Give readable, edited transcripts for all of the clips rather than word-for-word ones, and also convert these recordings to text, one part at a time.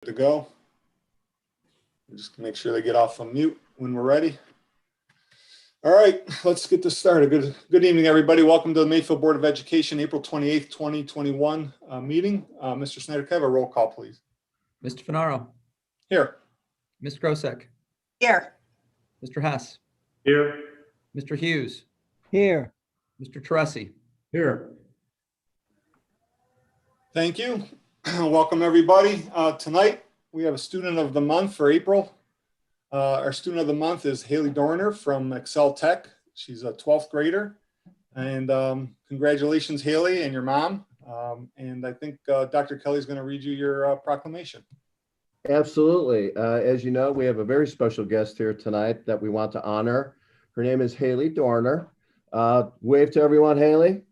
To go. Just make sure they get off on mute when we're ready. All right, let's get this started. Good evening, everybody. Welcome to the Mayfield Board of Education, April 28th, 2021 meeting. Mr. Snyder, can I have a roll call, please? Mr. Finaro. Here. Ms. Grosek. Here. Mr. Hess. Here. Mr. Hughes. Here. Mr. Teresi. Here. Thank you. Welcome, everybody. Tonight, we have a student of the month for April. Our student of the month is Haley Dorner from Excelpac. She's a 12th grader. And congratulations, Haley, and your mom. And I think Dr. Kelly is going to read you your proclamation. Absolutely. As you know, we have a very special guest here tonight that we want to honor. Her name is Haley Dorner. Wave to everyone, Haley.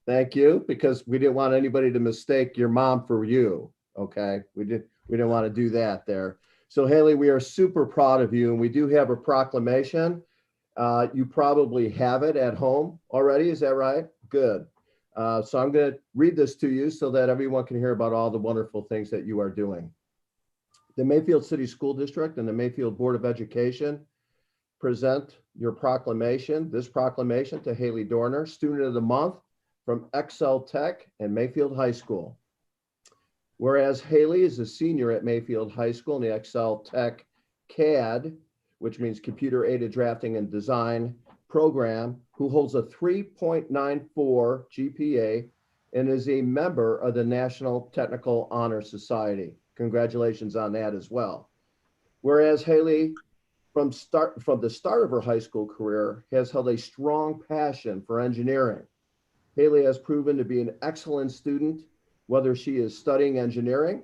Thank you, because we didn't want anybody to mistake your mom for you. Okay, we didn't want to do that there. So Haley, we are super proud of you, and we do have a proclamation. You probably have it at home already. Is that right? Good. So I'm going to read this to you so that everyone can hear about all the wonderful things that you are doing. The Mayfield City School District and the Mayfield Board of Education present your proclamation, this proclamation, to Haley Dorner, Student of the Month from Excelpac and Mayfield High School. Whereas Haley is a senior at Mayfield High School in the Excelpac CAD, which means Computer Aided Drafting and Design program, who holds a 3.94 GPA and is a member of the National Technical Honor Society. Congratulations on that as well. Whereas Haley, from the start of her high school career, has held a strong passion for engineering. Haley has proven to be an excellent student, whether she is studying engineering,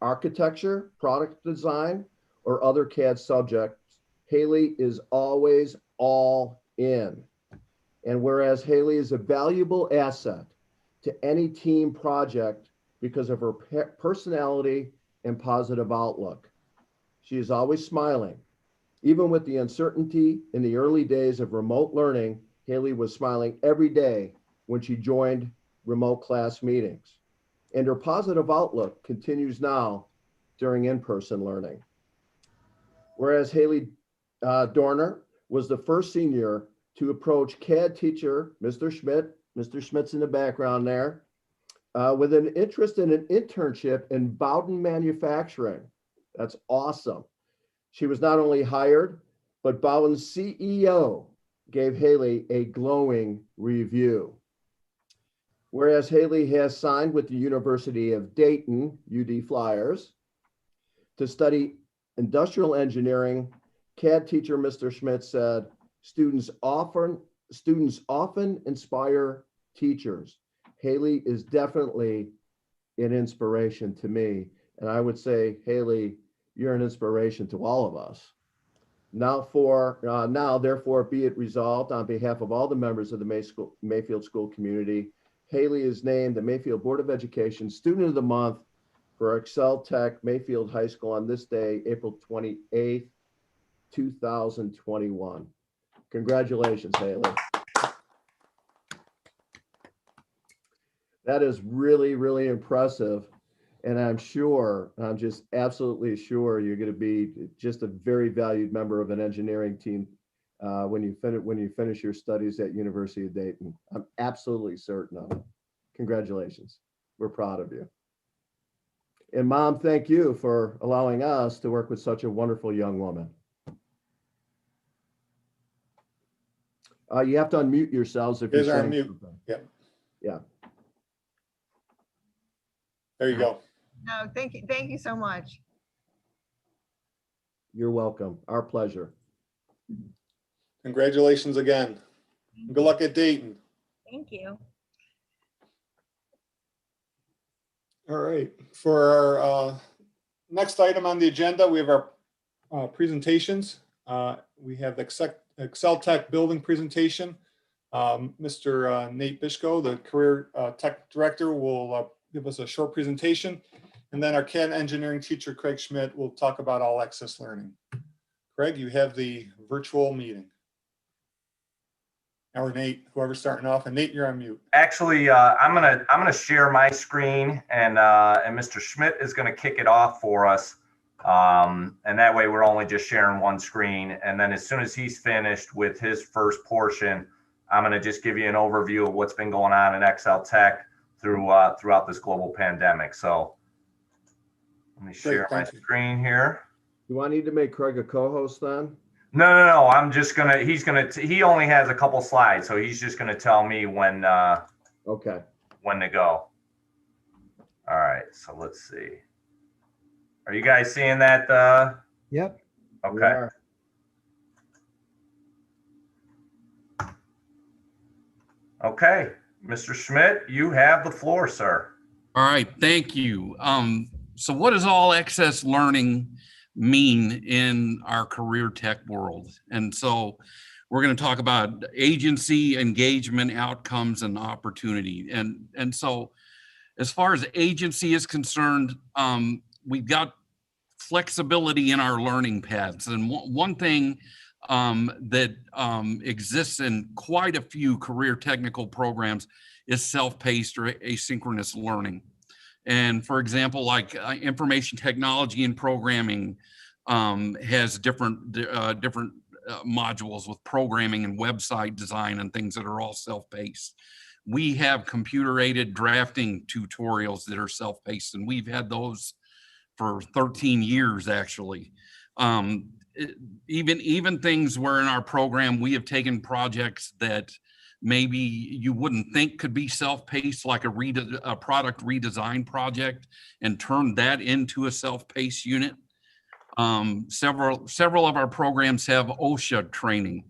architecture, product design, or other CAD subjects. Haley is always all in. And whereas Haley is a valuable asset to any team project because of her personality and positive outlook. She is always smiling. Even with the uncertainty in the early days of remote learning, Haley was smiling every day when she joined remote class meetings. And her positive outlook continues now during in-person learning. Whereas Haley Dorner was the first senior to approach CAD teacher, Mr. Schmidt's in the background there, with an interest in an internship in Bowden Manufacturing. That's awesome. She was not only hired, but Bowden's CEO gave Haley a glowing review. Whereas Haley has signed with the University of Dayton, UD Flyers, to study industrial engineering, CAD teacher Mr. Schmidt said, students often inspire teachers. Haley is definitely an inspiration to me. And I would say, Haley, you're an inspiration to all of us. Now, therefore, be it resolved on behalf of all the members of the Mayfield School community, Haley is named the Mayfield Board of Education Student of the Month for Excelpac Mayfield High School on this day, April 28th, 2021. Congratulations, Haley. That is really, really impressive. And I'm just absolutely sure you're going to be just a very valued member of an engineering team when you finish your studies at University of Dayton. I'm absolutely certain of it. Congratulations. We're proud of you. And Mom, thank you for allowing us to work with such a wonderful young woman. You have to unmute yourselves if you're on mute. Yep. Yeah. There you go. No, thank you. Thank you so much. You're welcome. Our pleasure. Congratulations again. Good luck at Dayton. Thank you. All right. For our next item on the agenda, we have our presentations. We have the Excelpac building presentation. Mr. Nate Bishko, the Career Tech Director, will give us a short presentation. And then our CAD engineering teacher, Craig Schmidt, will talk about all access learning. Craig, you have the virtual meeting. or Nate, whoever's starting off. And Nate, you're on mute. Actually, I'm gonna share my screen, and Mr. Schmidt is gonna kick it off for us, and that way we're only just sharing one screen. And then as soon as he's finished with his first portion, I'm gonna just give you an overview of what's been going on in Exceltech throughout this global pandemic. So let me share my screen here. Do I need to make Craig a co-host then? No. I'm just gonna. He only has a couple slides, so he's just gonna tell me when. Okay. When to go. All right. So let's see. Are you guys seeing that? Yep. Okay. Okay, Mr. Schmidt, you have the floor, sir. All right, thank you. So what does all access learning mean in our career tech world? And so we're going to talk about agency, engagement, outcomes, and opportunity. And so as far as agency is concerned, we've got flexibility in our learning paths. And one thing that exists in quite a few career technical programs is self-paced or asynchronous learning. And for example, like information technology and programming has different modules with programming and website design and things that are all self-paced. We have computer-aided drafting tutorials that are self-paced, and we've had those for 13 years actually. Even things where in our program we have taken projects that maybe you wouldn't think could be self-paced, like a product redesign project, and turned that into a self-paced unit. Several of our programs have OSHA training,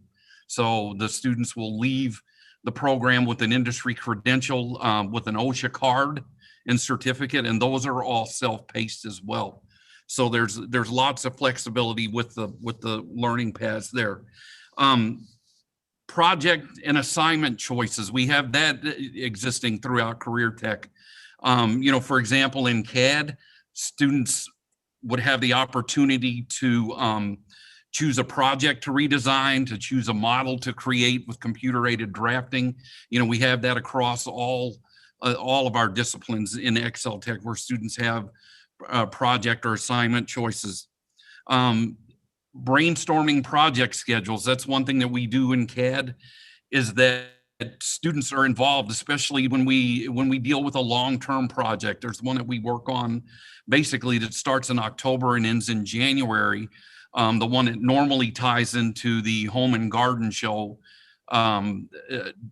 so the students will leave the program with an industry credential, with an OSHA card and certificate, and those are all self-paced as well. So there's lots of flexibility with the learning paths there. Project and assignment choices, we have that existing throughout career tech. For example, in CAD, students would have the opportunity to choose a project to redesign, to choose a model to create with computer-aided drafting. We have that across all of our disciplines in Exceltech, where students have project or assignment choices. Brainstorming project schedules, that's one thing that we do in CAD, is that students are involved, especially when we deal with a long-term project. There's one that we work on basically that starts in October and ends in January. The one that normally ties into the home and garden show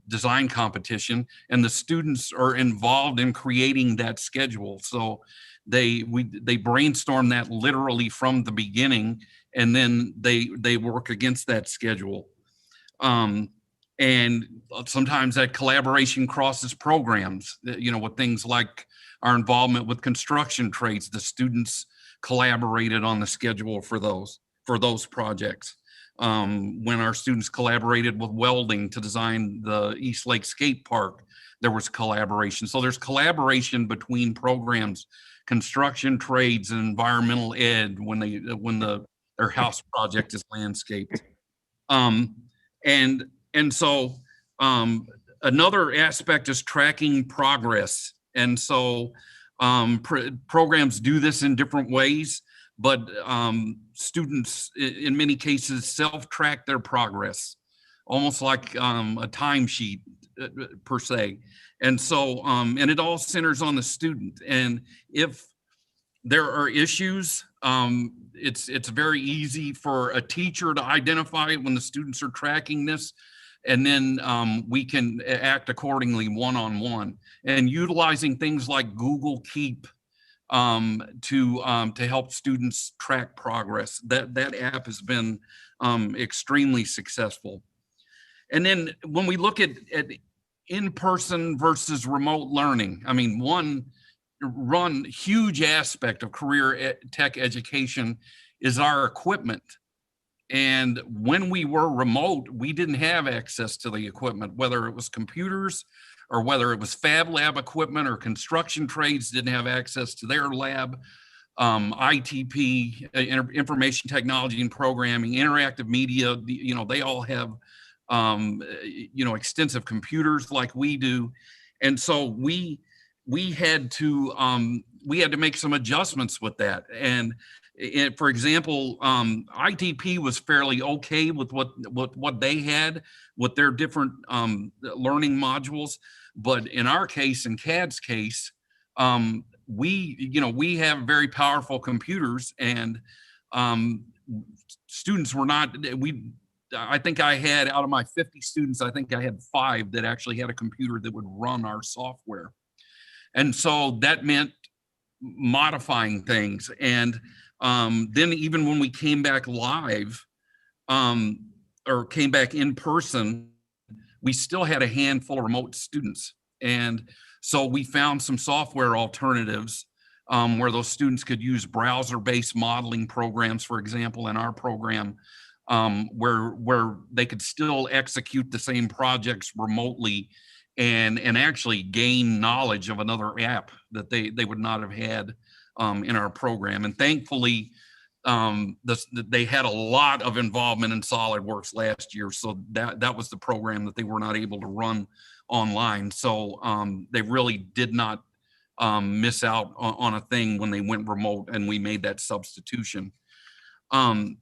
design competition, and the students are involved in creating that schedule. So they brainstorm that literally from the beginning, and then they work against that schedule. And sometimes that collaboration crosses programs, with things like our involvement with construction trades. The students collaborated on the schedule for those projects. When our students collaborated with welding to design the East Lake Skate Park, there was collaboration. So there's collaboration between programs, construction trades and environmental ed when their house project is landscaped. And so another aspect is tracking progress. And so programs do this in different ways, but students in many cases self-track their progress, almost like a timesheet per se. And so, and it all centers on the student. And if there are issues, it's very easy for a teacher to identify when the students are tracking this, and then we can act accordingly one-on-one, and utilizing things like Google Keep to help students track progress. That app has been extremely successful. And then when we look at in-person versus remote learning, I mean, one huge aspect of career tech education is our equipment. And when we were remote, we didn't have access to the equipment, whether it was computers or whether it was fab lab equipment, or construction trades didn't have access to their lab. ITP, information technology and programming, interactive media, they all have extensive computers like we do. And so we had to make some adjustments with that. And for example, ITP was fairly okay with what they had with their different learning modules. But in our case, in CAD's case, we have very powerful computers, and students were not, I think I had, out of my 50 students, I think I had 5 that actually had a computer that would run our software. And so that meant modifying things. And then even when we came back live, or came back in person, we still had a handful of remote students. And so we found some software alternatives where those students could use browser-based modeling programs, for example, in our program, where they could still execute the same projects remotely and actually gain knowledge of another app that they would not have had in our program. And thankfully, they had a lot of involvement in SolidWorks last year, so that was the program that they were not able to run online. So they really did not miss out on a thing when they went remote, and we made that substitution. And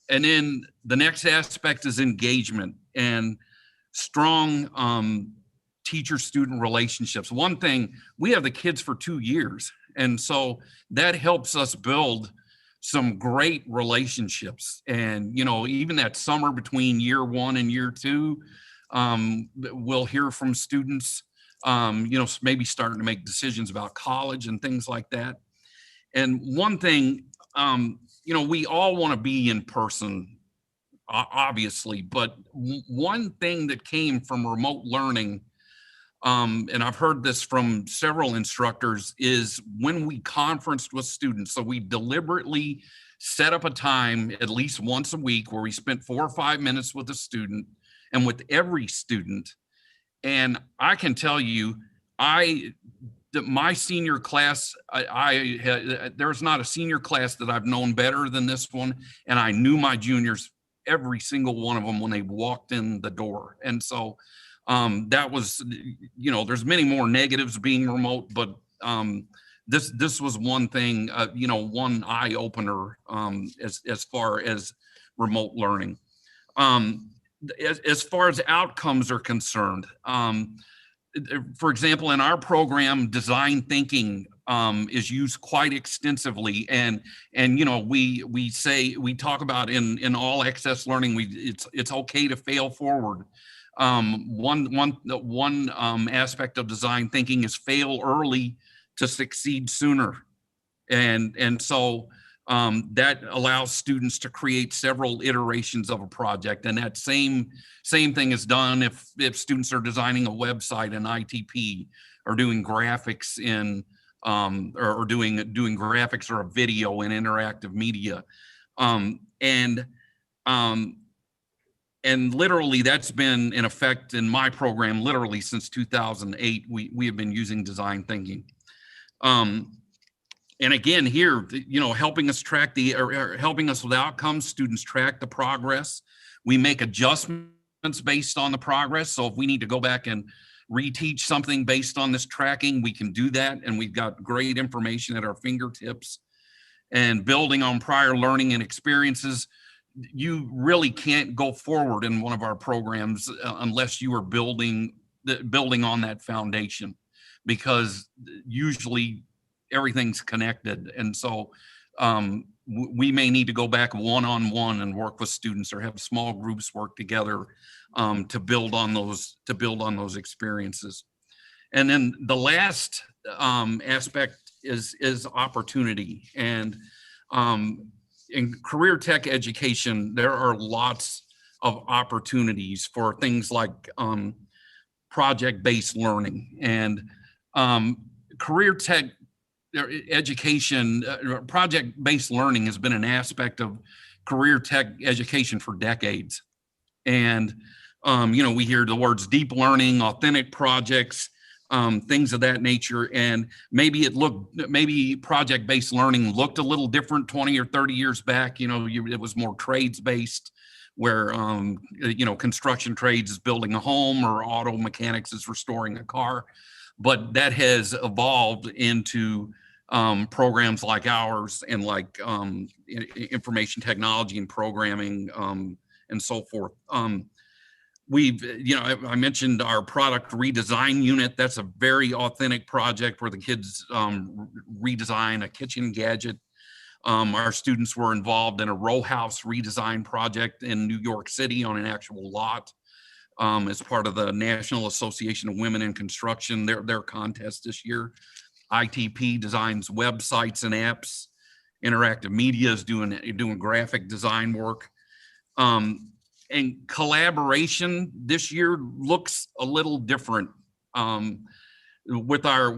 then the next aspect is engagement and strong teacher-student relationships. One thing, we have the kids for 2 years, and so that helps us build some great relationships. And, even that summer between year 1 and year 2, we'll hear from students, maybe starting to make decisions about college and things like that. And one thing, we all want to be in person, obviously, but one thing that came from remote learning, and I've heard this from several instructors, is when we conferenced with students. So we deliberately set up a time at least once a week where we spent 4 or 5 minutes with a student and with every student. And I can tell you, my senior class, there's not a senior class that I've known better than this one. And I knew my juniors, every single one of them, when they walked in the door. And so that was, there's many more negatives being remote, but this was one thing, one eye opener as far as remote learning. As far as outcomes are concerned, for example, in our program, design thinking is used quite extensively, and we talk about in all access learning, it's okay to fail forward. One aspect of design thinking is fail early to succeed sooner, and so that allows students to create several iterations of a project. And that same thing is done if students are designing a website in ITP, or doing graphics in or doing graphics or a video in interactive media, and literally that's been in effect in my program literally since 2008. We have been using design thinking. And again, here, helping us track helping us with outcomes, students track the progress. We make adjustments based on the progress. So if we need to go back and reteach something based on this tracking, we can do that. And we've got great information at our fingertips. And building on prior learning and experiences, you really can't go forward in one of our programs unless you are building on that foundation, because usually everything's connected. And so we may need to go back one-on-one and work with students, or have small groups work together to build on those experiences. And then the last aspect is opportunity. And in career tech education, there are lots of opportunities for things like project-based learning. And career tech education, project-based learning has been an aspect of career tech education for decades. And, we hear the words deep learning, authentic projects, things of that nature. And maybe project-based learning looked a little different 20 or 30 years back. It was more trades-based, where, construction trades is building a home or auto mechanics is restoring a car. But that has evolved into programs like ours and like information technology and programming and so forth. I mentioned our product redesign unit. That's a very authentic project where the kids redesign a kitchen gadget. Our students were involved in a row house redesign project in New York City on an actual lot as part of the National Association of Women in Construction, their contest this year. ITP designs websites and apps. Interactive Media is doing graphic design work. And collaboration this year looks a little different with our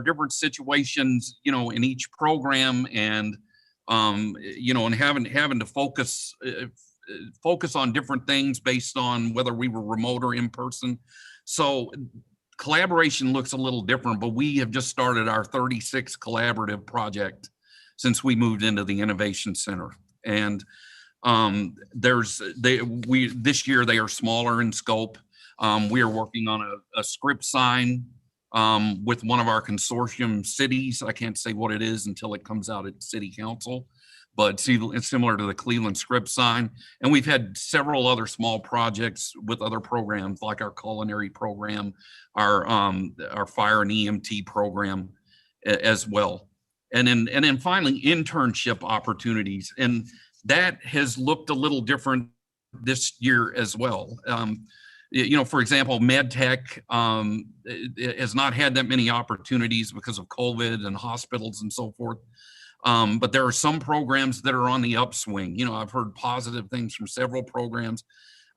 different situations, in each program, and and having to focus on different things based on whether we were remote or in person. So collaboration looks a little different, but we have just started our 36th collaborative project since we moved into the Innovation Center. And this year they are smaller in scope. We are working on a script sign with one of our consortium cities. I can't say what it is until it comes out at City Council, but it's similar to the Cleveland script sign. And we've had several other small projects with other programs like our culinary program, our fire and EMT program as well. And then finally, internship opportunities. And that has looked a little different this year as well. For example, MedTech has not had that many opportunities because of COVID and hospitals and so forth. But there are some programs that are on the upswing. I've heard positive things from several programs.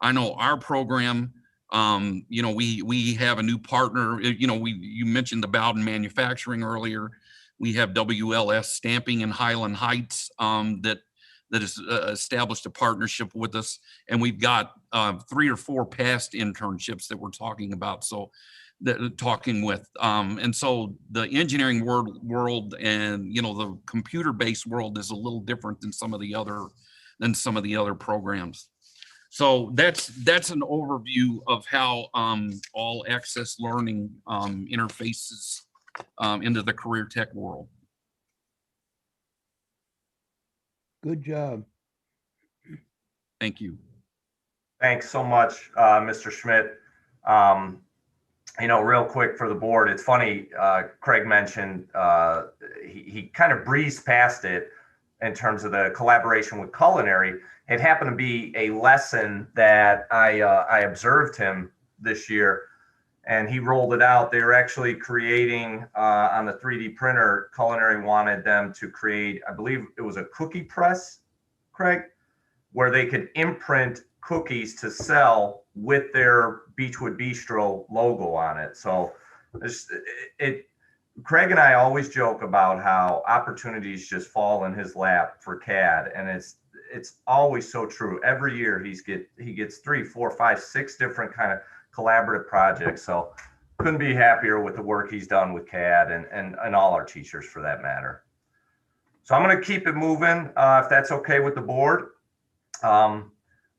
I know our program, we have a new partner. You mentioned the Bowden Manufacturing earlier. We have WLS Stamping in Highland Heights that has established a partnership with us. And we've got 3 or 4 past internships that we're talking about. So and so the engineering world and, the computer-based world is a little different than some of the other programs. So that's an overview of how all access learning interfaces into the career tech world. Good job. Thank you. Thanks so much, Mr. Schmidt. Real quick for the board, it's funny, Craig mentioned he kind of breezed past it in terms of the collaboration with culinary. It happened to be a lesson that I observed him this year, and he rolled it out. They were actually creating on the 3D printer. Culinary wanted them to create, I believe it was a cookie press, Craig, where they could imprint cookies to sell with their Beechwood Bistro logo on it. So Craig and I always joke about how opportunities just fall in his lap for CAD, and it's always so true. Every year he gets 3, 4, 5, 6 different kind of collaborative projects. So couldn't be happier with the work he's done with CAD and all our teachers for that matter. So I'm going to keep it moving if that's okay with the board.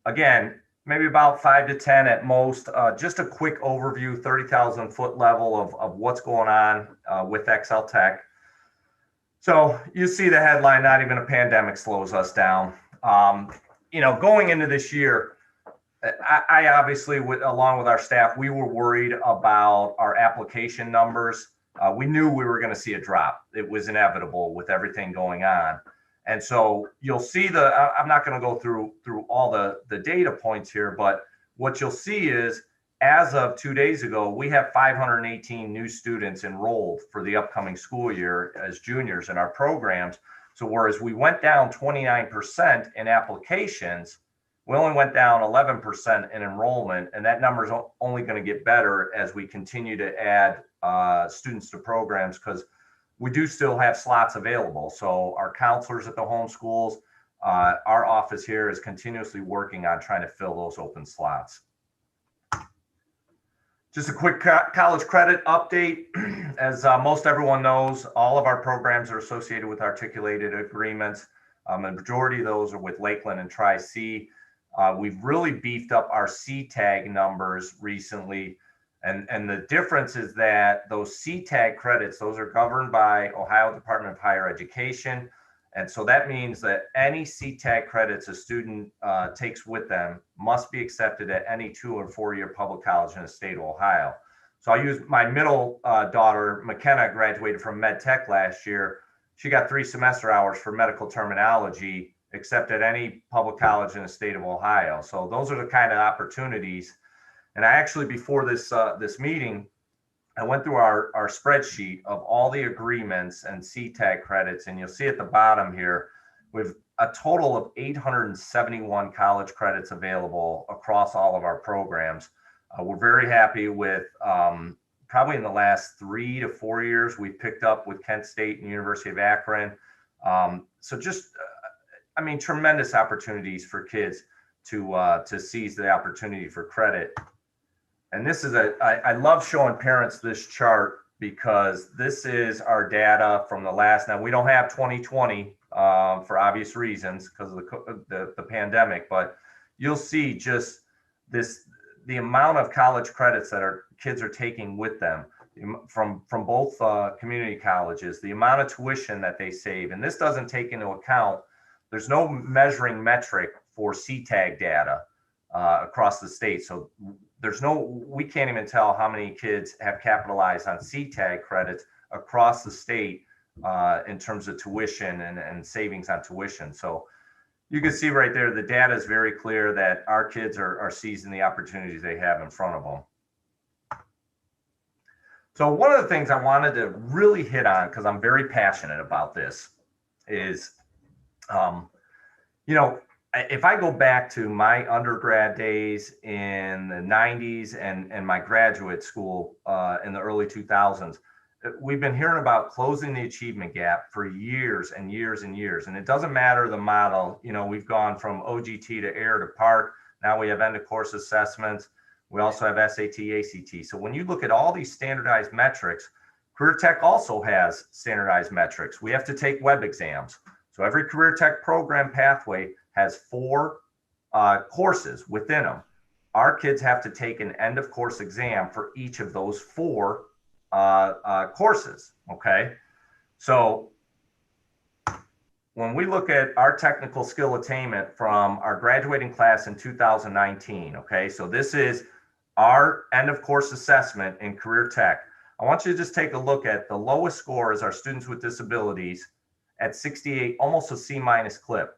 Again, maybe about 5 to 10 at most. Just a quick overview, 30,000 foot level of what's going on with Exceltech. So you see the headline, not even a pandemic slows us down. Going into this year, I obviously, along with our staff, we were worried about our application numbers. We knew we were going to see a drop. It was inevitable with everything going on. And so you'll see I'm not going to go through all the data points here, but what you'll see is as of 2 days ago, we have 518 new students enrolled for the upcoming school year as juniors in our programs. So whereas we went down 29% in applications, we only went down 11% in enrollment, and that number is only going to get better as we continue to add students to programs, because we do still have slots available. So our counselors at the home schools, our office here is continuously working on trying to fill those open slots. Just a quick college credit update. As most everyone knows, all of our programs are associated with articulated agreements. A majority of those are with Lakeland and Tri-C. We've really beefed up our CTAG numbers recently. And the difference is that those CTAG credits, those are governed by Ohio Department of Higher Education. And so that means that any CTAG credits a student takes with them must be accepted at any 2 or 4-year public college in the state of Ohio. So I use my middle daughter, McKenna, graduated from Med Tech last year. She got 3 semester hours for medical terminology, except at any public college in the state of Ohio. So those are the kind of opportunities. And I actually, before this meeting, I went through our spreadsheet of all the agreements and CTAG credits, and you'll see at the bottom here, we've a total of 871 college credits available across all of our programs. We're very happy with, probably in the last 3 to 4 years, we've picked up with Kent State and University of Akron. So just, I mean, tremendous opportunities for kids to seize the opportunity for credit. And this is I love showing parents this chart because this is our data from the last, now we don't have 2020 for obvious reasons because of the pandemic, but you'll see just the amount of college credits that our kids are taking with them from both community colleges, the amount of tuition that they save. And this doesn't take into account, there's no measuring metric for CTAG data across the state. So we can't even tell how many kids have capitalized on CTAG credits across the state in terms of tuition and savings on tuition. So you can see right there, the data is very clear that our kids are seizing the opportunities they have in front of them. So one of the things I wanted to really hit on, because I'm very passionate about this, is, if I go back to my undergrad days in the 90s and my graduate school in the early 2000s, we've been hearing about closing the achievement gap for years and years and years. And it doesn't matter the model, we've gone from OGT to AIR to PARC. Now we have end of course assessments. We also have SAT, ACT. So when you look at all these standardized metrics, Career Tech also has standardized metrics. We have to take web exams. So every Career Tech program pathway has 4 courses within them. Our kids have to take an end of course exam for each of those 4 courses, okay? So when we look at our technical skill attainment from our graduating class in 2019, okay, so this is our end of course assessment in Career Tech. I want you to just take a look at the lowest score is our students with disabilities at 68, almost a C- clip.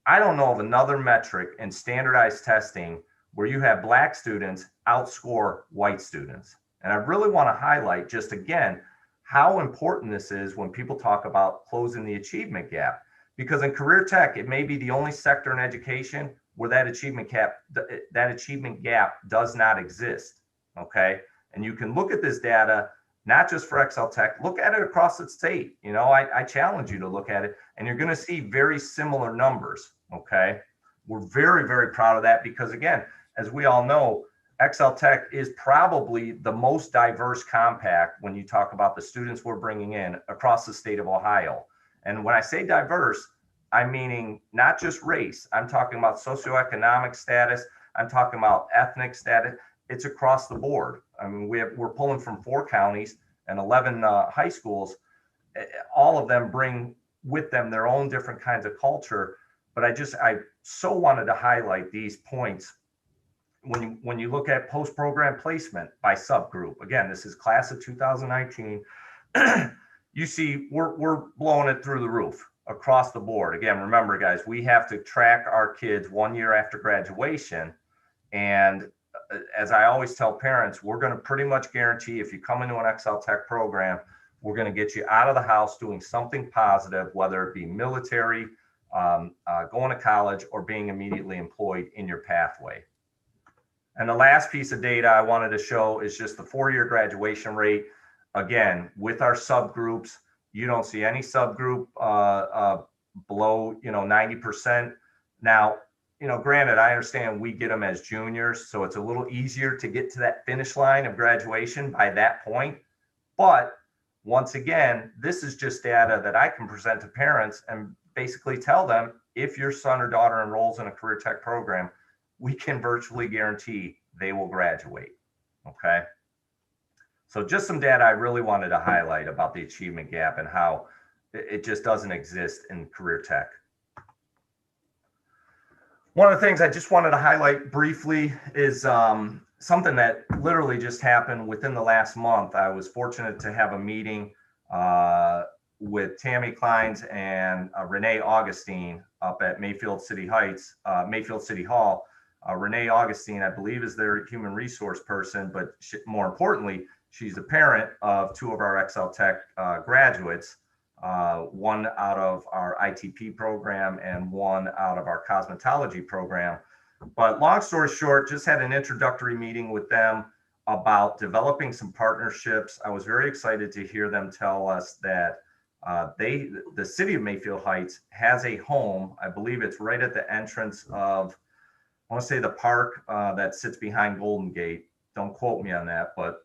I don't know of another metric in standardized testing where you have Black students outscore white students. And I really want to highlight just again, how important this is when people talk about closing the achievement gap. Because in Career Tech, it may be the only sector in education where that achievement gap does not exist, okay? And you can look at this data, not just for Exceltech, look at it across the state. I challenge you to look at it, and you're going to see very similar numbers, okay? We're very, very proud of that because, again, as we all know, Exceltech is probably the most diverse compact when you talk about the students we're bringing in across the state of Ohio. And when I say diverse, I'm meaning not just race. I'm talking about socioeconomic status. I'm talking about ethnic status. It's across the board. I mean, we're pulling from 4 counties and 11 high schools. All of them bring with them their own different kinds of culture. But I so wanted to highlight these points. When you look at post-program placement by subgroup, again, this is class of 2019, you see we're blowing it through the roof across the board. Again, remember guys, we have to track our kids 1 year after graduation. And as I always tell parents, we're going to pretty much guarantee if you come into an Exceltech program, we're going to get you out of the house doing something positive, whether it be military, going to college, or being immediately employed in your pathway. And the last piece of data I wanted to show is just the 4-year graduation rate. Again, with our subgroups, you don't see any subgroup below 90%. Now, granted, I understand we get them as juniors, so it's a little easier to get to that finish line of graduation by that point. But once again, this is just data that I can present to parents and basically tell them, if your son or daughter enrolls in a career tech program, we can virtually guarantee they will graduate. Okay. So just some data I really wanted to highlight about the achievement gap and how it just doesn't exist in career tech. One of the things I just wanted to highlight briefly is something that literally just happened within the last month. I was fortunate to have a meeting with Tammy Kleins and Renee Augustine up at Mayfield City Hall. Renee Augustine, I believe, is their human resource person, but more importantly, she's a parent of two of our Exceltech graduates, one out of our ITP program and one out of our cosmetology program. But long story short, just had an introductory meeting with them about developing some partnerships. I was very excited to hear them tell us that the city of Mayfield Heights has a home. I believe it's right at the entrance of, I want to say, the park that sits behind Golden Gate. Don't quote me on that, but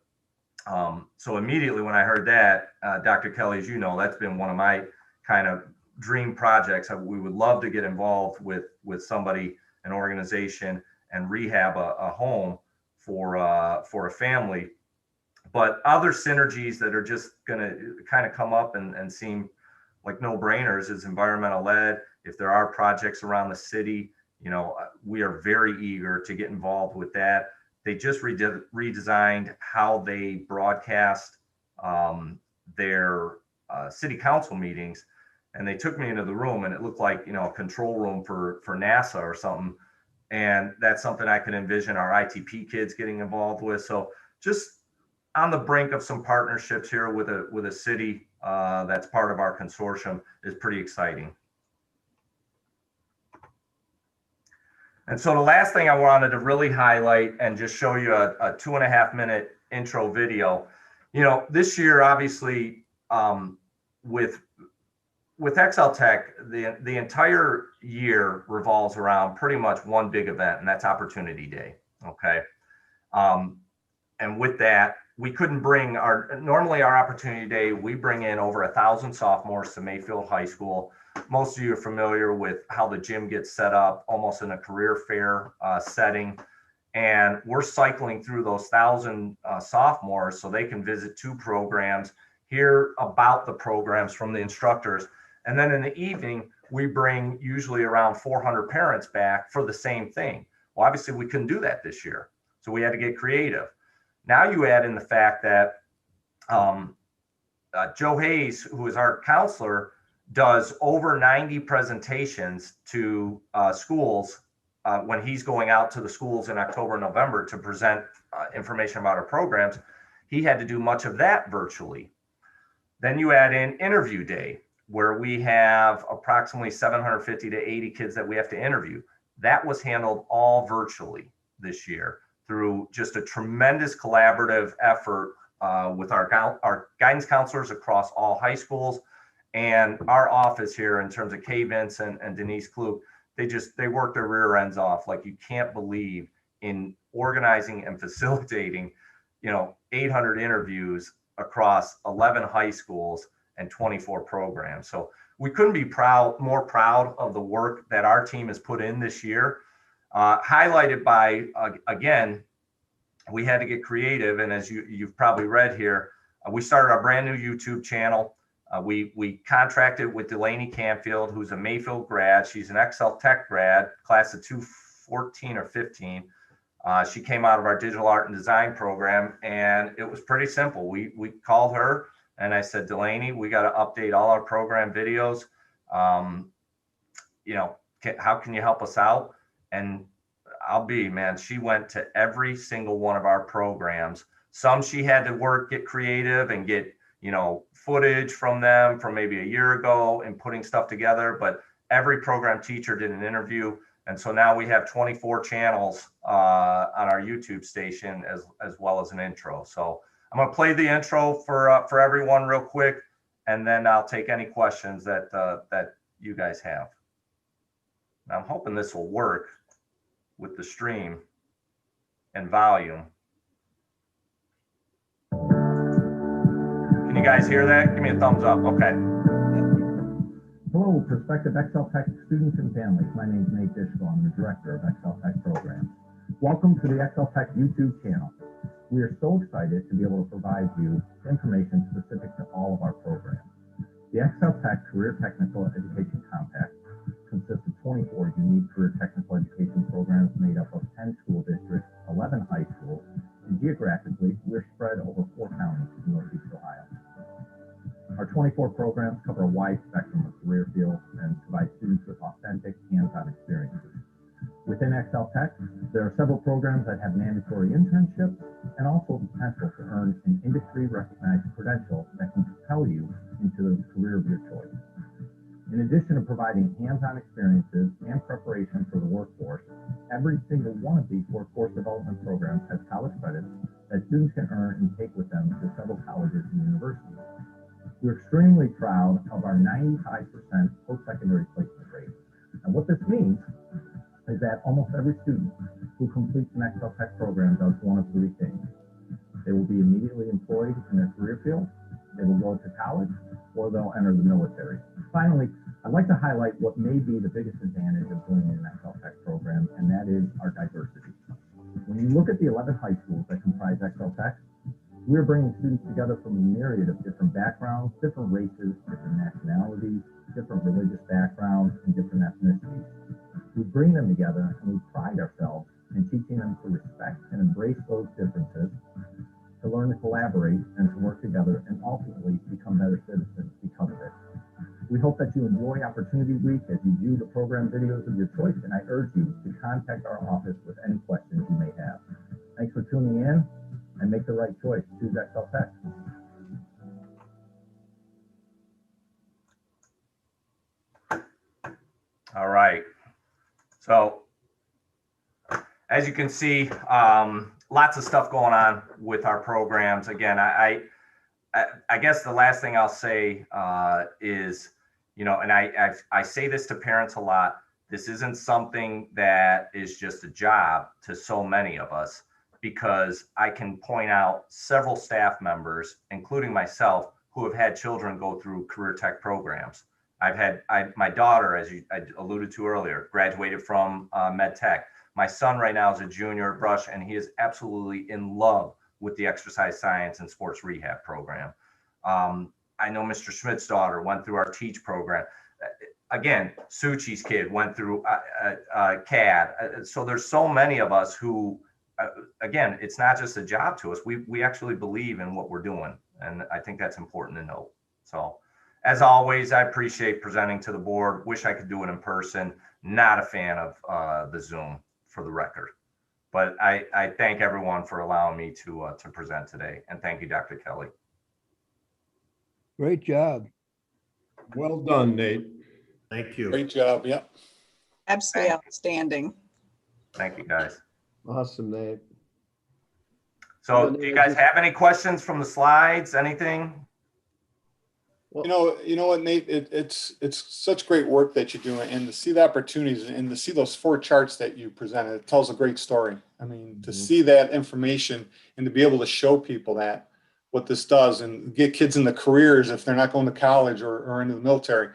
so immediately when I heard that, Dr. Kelly, as you know, that's been one of my kind of dream projects. We would love to get involved with somebody, an organization, and rehab a home for a family. But other synergies that are just going to kind of come up and seem like no-brainers is environmental ed. If there are projects around the city, you know, we are very eager to get involved with that. They just redesigned how they broadcast their city council meetings, and they took me into the room, and it looked like, you know, a control room for NASA or something. And that's something I can envision our ITP kids getting involved with. So just on the brink of some partnerships here with a city that's part of our consortium is pretty exciting. And so the last thing I wanted to really highlight and just show you a 2.5-minute intro video. You know, this year, obviously, with Exceltech, the entire year revolves around pretty much one big event, and that's Opportunity Day. Okay. And with that, we couldn't bring normally our Opportunity Day, we bring in over 1,000 sophomores to Mayfield High School. Most of you are familiar with how the gym gets set up, almost in a career fair setting. And we're cycling through those 1,000 sophomores so they can visit 2 programs, hear about the programs from the instructors. And then in the evening, we bring usually around 400 parents back for the same thing. Well, obviously we couldn't do that this year, so we had to get creative. Now you add in the fact that Joe Hayes, who is our counselor, does over 90 presentations to schools when he's going out to the schools in October and November to present information about our programs. He had to do much of that virtually. Then you add in Interview Day, where we have approximately 750 to 80 kids that we have to interview. That was handled all virtually this year through just a tremendous collaborative effort with our guidance counselors across all high schools, and our office here in terms of Kay Vince and Denise Klug. They work their rear ends off like you can't believe in organizing and facilitating, you know, 800 interviews across 11 high schools and 24 programs. So we couldn't be more proud of the work that our team has put in this year, highlighted by, again, we had to get creative. And as you've probably read here, we started our brand new YouTube channel. We contracted with Delaney Canfield, who's a Mayfield grad. She's an Exceltech grad, class of 2014 or 15. She came out of our digital art and design program, and it was pretty simple. We called her, and I said, Delaney, we got to update all our program videos. You know, how can you help us out? And she went to every single one of our programs. Some she had to get creative and get, you know, footage from them from maybe a year ago and putting stuff together, but every program teacher did an interview. And so now we have 24 channels on our YouTube station as well as an intro. So I'm going to play the intro for everyone real quick, and then I'll take any questions that you guys have. Now, I'm hoping this will work with the stream and volume. Can you guys hear that? Give me a thumbs up. Okay. Hello, prospective Excelpac students and families. My name is Nate Dishko. I'm the director of Excelpac programs. Welcome to the Excelpac YouTube channel. We are so excited to be able to provide you information specific to all of our programs. The Excelpac Career Technical Education Compact consists of 24 unique career technical education programs made up of 10 school districts, 11 high schools, and geographically, we're spread over 4 counties in Northeast Ohio. Our 24 programs cover a wide spectrum of career fields and provide students with authentic hands-on experiences. Within Excelpac, there are several programs that have mandatory internships and also the potential to earn an industry-recognized credential that can propel you into the career of your choice. In addition to providing hands-on experiences and preparation for the workforce, every single one of these workforce development programs has college credits that students can earn and take with them to several colleges and universities. We're extremely proud of our 95% post-secondary placement rate. And what this means is that almost every student who completes an Excelpac program does one of 3 things. They will be immediately employed in their career field, they will go to college, or they'll enter the military. Finally, I'd like to highlight what may be the biggest advantage of doing an Excelpac program, and that is our diversity. When you look at the 11 high schools that comprise Excelpac, we're bringing students together from a myriad of different backgrounds, different races, different nationalities, different religious backgrounds, and different ethnicities. We bring them together and we pride ourselves in teaching them to respect and embrace those differences, to learn to collaborate and to work together and ultimately become better citizens because of it. We hope that you enjoy Opportunity Week as you view the program videos of your choice, and I urge you to contact our office with any questions you may have. Thanks for tuning in, and make the right choice. Choose Excelpac. All right. So as you can see, lots of stuff going on with our programs. Again, I guess the last thing I'll say is, you know, and I say this to parents a lot, this isn't something that is just a job to so many of us, because I can point out several staff members, including myself, who have had children go through career tech programs. My daughter, as I alluded to earlier, graduated from med tech. My son right now is a junior at Brush, and he is absolutely in love with the exercise science and sports rehab program. I know Mr. Schmidt's daughter went through our Teach program. Again, Suchi's kid went through CAD. So there's so many of us who, again, it's not just a job to us. We actually believe in what we're doing. And I think that's important to note. So as always, I appreciate presenting to the board. Wish I could do it in person. Not a fan of the Zoom, for the record. But I thank everyone for allowing me to present today. And thank you, Dr. Kelly. Great job. Well done, Nate. Thank you. Great job. Yeah. Absolutely outstanding. Thank you, guys. Awesome, Nate. So do you guys have any questions from the slides? Anything? You know what, Nate, it's such great work that you're doing, and to see the opportunities and to see those 4 charts that you presented, it tells a great story. I mean, to see that information and to be able to show people that what this does and get kids in the careers if they're not going to college or into the military.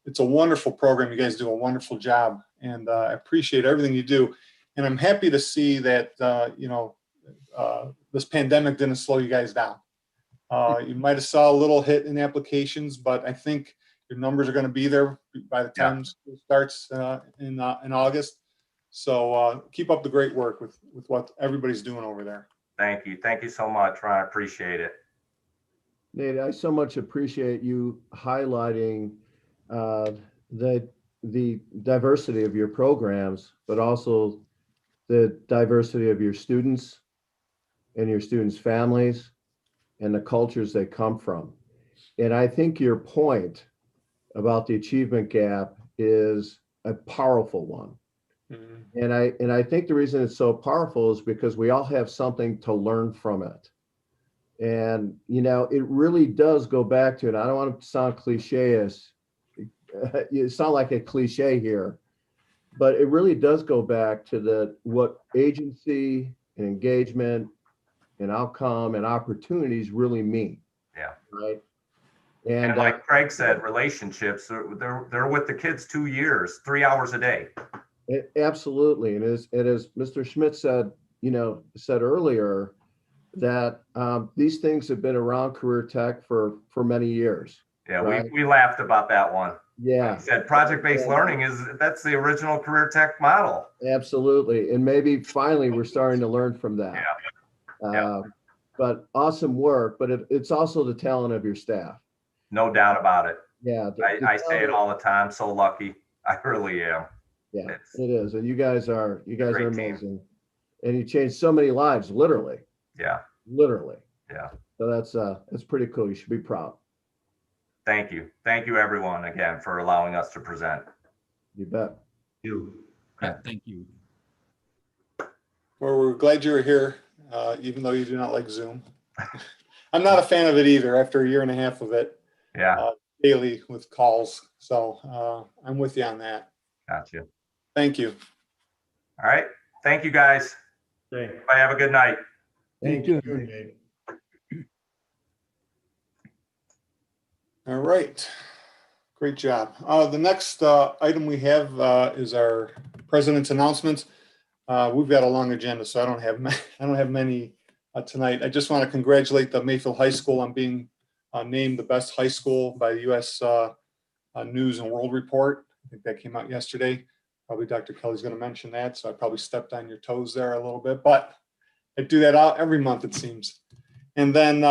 It's a wonderful program. You guys do a wonderful job, and I appreciate everything you do. And I'm happy to see that, this pandemic didn't slow you guys down. You might have saw a little hit in applications, but I think your numbers are going to be there by the time school starts in August. So keep up the great work with what everybody's doing over there. Thank you. Thank you so much, Ron. I appreciate it. Nate, I so much appreciate you highlighting the diversity of your programs, but also the diversity of your students and your students' families and the cultures they come from. And I think your point about the achievement gap is a powerful one. Mm-hmm. And I think the reason it's so powerful is because we all have something to learn from it. And, you know, it really does go back to, and I don't want to sound cliche-ish, you sound like a cliche here, but it really does go back to what agency and engagement and outcome and opportunities really mean. Yeah. Right. And And like Craig said, relationships, they're with the kids 2 years, 3 hours a day. absolutely. And as Mr. Schmidt said, said earlier, that these things have been around career tech for many years. Yeah, right? we laughed about that one. Yeah, He said project-based learning that's the original career tech model. absolutely. And maybe finally we're starting to learn from that. Yeah. But awesome work, but it's also the talent of your staff. No doubt about it. Yeah. I say it all the time. So lucky. I really am. Yeah, It's it is. And you guys are great team. amazing. And you changed so many lives, literally. Yeah. Literally. Yeah. So that's pretty cool. You should be proud. Thank you. Thank you everyone again for allowing us to present. You bet. Yeah, thank you. Well, we're glad you were here, even though you do not like Zoom. I'm not a fan of it either after a year and a half of it. Yeah. Daily with calls. So I'm with you on that. Gotcha. Thank you. All right. Thank you guys. Bye. Have a good night. Thank you. All right. Great job. The next item we have is our president's announcements. We've got a long agenda, so I don't have many tonight. I just want to congratulate the Mayfield High School on being named the best high school by the U.S. News and World Report. I think that came out yesterday. Probably Dr. Kelly's going to mention that, so I probably stepped on your toes there a little bit, but I do that out every month, it seems. And then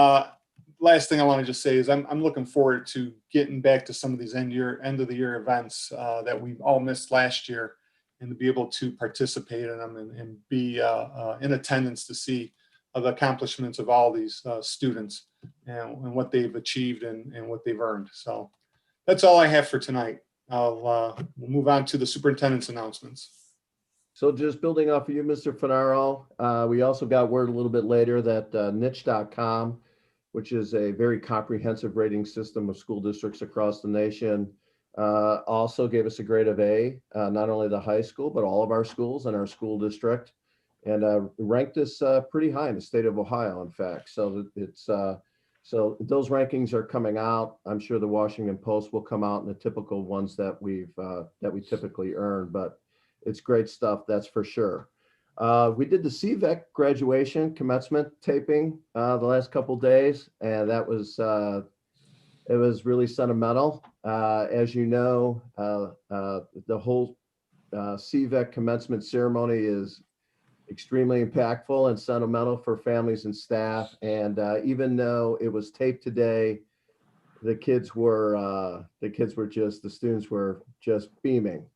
last thing I want to just say is I'm looking forward to getting back to some of these end of the year events that we all missed last year, and to be able to participate in them and be in attendance to see the accomplishments of all these students and what they've achieved and what they've earned. So that's all I have for tonight. We'll move on to the superintendent's announcements. So just building off of you, Mr. Finaro, we also got word a little bit later that niche.com, which is a very comprehensive rating system of school districts across the nation, also gave us a grade of A, not only the high school, but all of our schools and our school district, and ranked us pretty high in the state of Ohio, in fact. So so those rankings are coming out. I'm sure the Washington Post will come out in the typical ones that we typically earn, but it's great stuff, that's for sure. We did the CVEC graduation commencement taping the last couple days, and that was it was really sentimental. As you know, the whole CVEC commencement ceremony is extremely impactful and sentimental for families and staff. And even though it was taped today, the students were just beaming,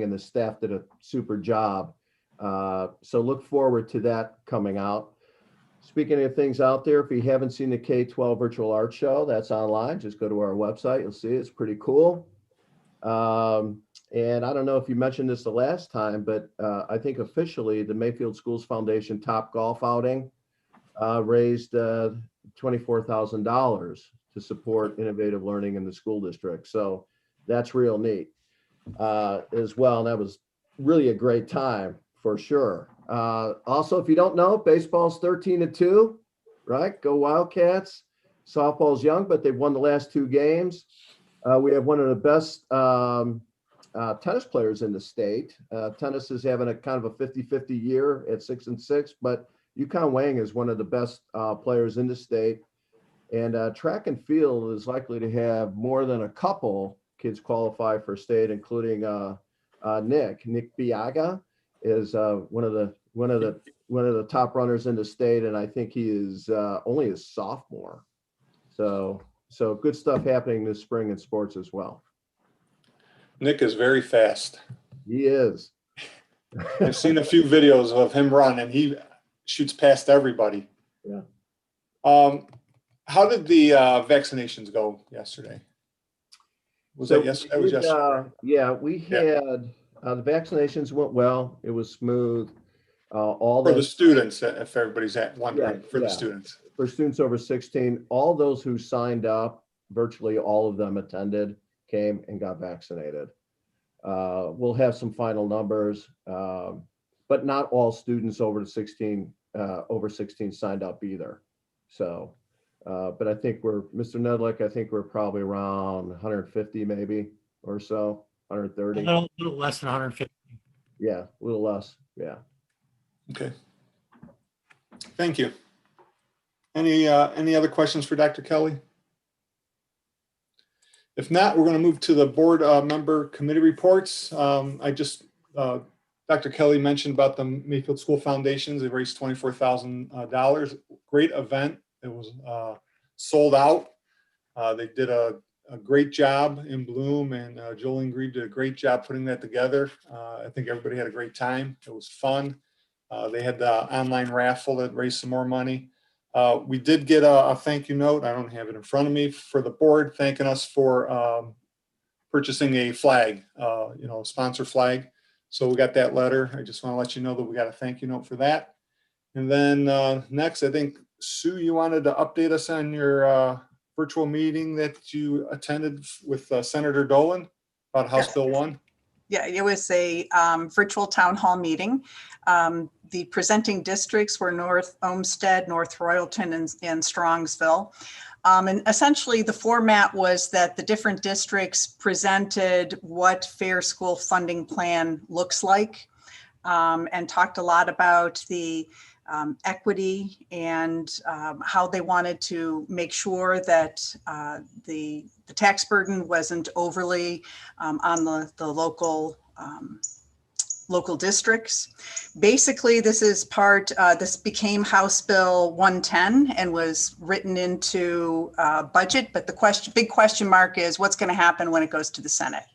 and the staff did a super job. So look forward to that coming out. Speaking of things out there, if you haven't seen the K12 Virtual Art Show, that's online. Just go to our website. You'll see it's pretty cool. And I don't know if you mentioned this the last time, but I think officially the Mayfield Schools Foundation Top Golf Outing raised $24,000 to support innovative learning in the school district. So that's real neat as well. And that was really a great time for sure. Also, if you don't know, baseball's 13-2, right? Go Wildcats. Softball's young, but they've won the last 2 games. We have one of the best tennis players in the state. Tennis is having a kind of a 50-50 year at 6-6, but Yukon Wang is one of the best players in the state. And track and field is likely to have more than a couple kids qualify for state, including Nick Biaga is one of the top runners in the state, and I think he is only a sophomore. So good stuff happening this spring in sports as well. Nick is very fast. He is. I've seen a few videos of him run, and he shoots past everybody. Yeah. How did the vaccinations go yesterday? Was that yesterday? That was yesterday. Yeah, we had the vaccinations went well. It was smooth. For the students, if everybody's wondering, the students. For students over 16, all those who signed up, virtually all of them attended, came and got vaccinated. We'll have some final numbers, but not all students over 16 signed up either. So But I think Mr. Nedlick, I think we're probably around 150 maybe or so, 130. A little less than 150. Yeah, a little less. Yeah. Okay. Thank you. Any other questions for Dr. Kelly? If not, we're going to move to the board member committee reports. Dr. Kelly mentioned about the Mayfield School Foundations. They raised $24,000. Great event. It was sold out. They did a great job in Bloom, and Jolene Grieve did a great job putting that together. I think everybody had a great time. It was fun. They had the online raffle that raised some more money. We did get a thank you note. I don't have it in front of me, for the board thanking us for purchasing a flag, sponsor flag. So we got that letter. I just want to let you know that we got a thank you note for that. And then next, I think, Sue, you wanted to update us on your virtual meeting that you attended with Senator Dolan about House Bill 1. Yeah, it was a virtual town hall meeting. The presenting districts were North Olmsted, North Royalton, and Strongsville. And essentially the format was that the different districts presented what fair school funding plan looks like, and talked a lot about the equity and how they wanted to make sure that the tax burden wasn't overly on the local districts. Basically, this is this became House Bill 110 and was written into budget, but the big question mark is what's going to happen when it goes to the Senate.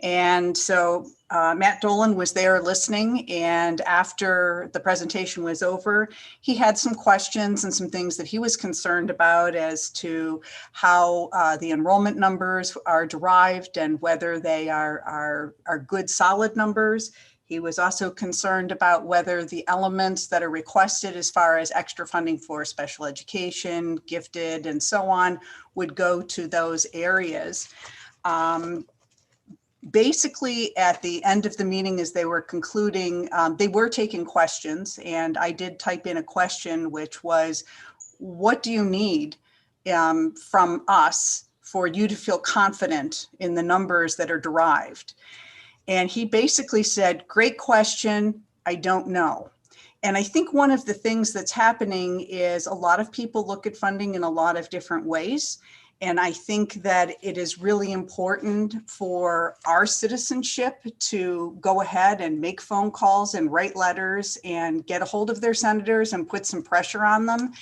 And so Matt Dolan was there listening, and after the presentation was over, he had some questions and some things that he was concerned about as to how the enrollment numbers are derived and whether they are good, solid numbers. He was also concerned about whether the elements that are requested as far as extra funding for special education, gifted, and so on would go to those areas. Basically, at the end of the meeting, as they were concluding, they were taking questions, and I did type in a question, which was, what do you need from us for you to feel confident in the numbers that are derived? And he basically said, great question, I don't know. And I think one of the things that's happening is a lot of people look at funding in a lot of different ways. And I think that it is really important for our citizenship to go ahead and make phone calls and write letters and get a hold of their senators and put some pressure on them